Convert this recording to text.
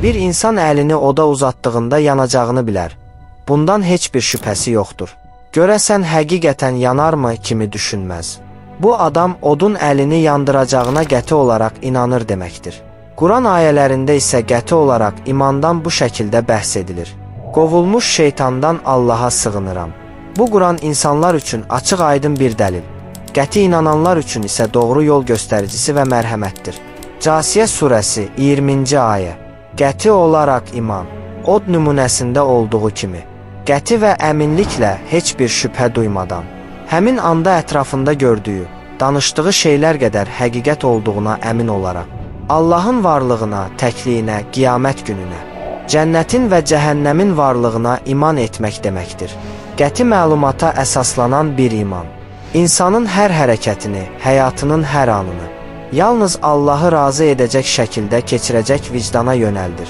Bir insan əlini oda uzatdığında yanacağını bilər. Bundan heç bir şübhəsi yoxdur. Görəsən həqiqətən yanarmı kimi düşünməz. Bu adam odun əlini yandıracağına qəti olaraq inanır deməkdir. Quran ayələrində isə qəti olaraq imandan bu şəkildə bəhs edilir. Qovulmuş şeytandan Allaha sığınıram. Bu Quran insanlar üçün açıq aydın bir dəlil. Qəti inananlar üçün isə doğru yol göstəricisi və mərhəmətdir. Casiyə surəsi 20-ci ayə. Qəti olaraq iman, od nümunəsində olduğu kimi, qəti və əminliklə heç bir şübhə duymadan, həmin anda ətrafında gördüyü, danışdığı şeylər qədər həqiqət olduğuna əmin olaraq, Allahın varlığına, təkliyinə, qiyamət gününə, cənnətin və cəhənnəmin varlığına iman etmək deməkdir. Qəti məlumata əsaslanan bir iman, insanın hər hərəkətini, həyatının hər anını, yalnız Allahı razı edəcək şəkildə keçirəcək vicdana yönəldir.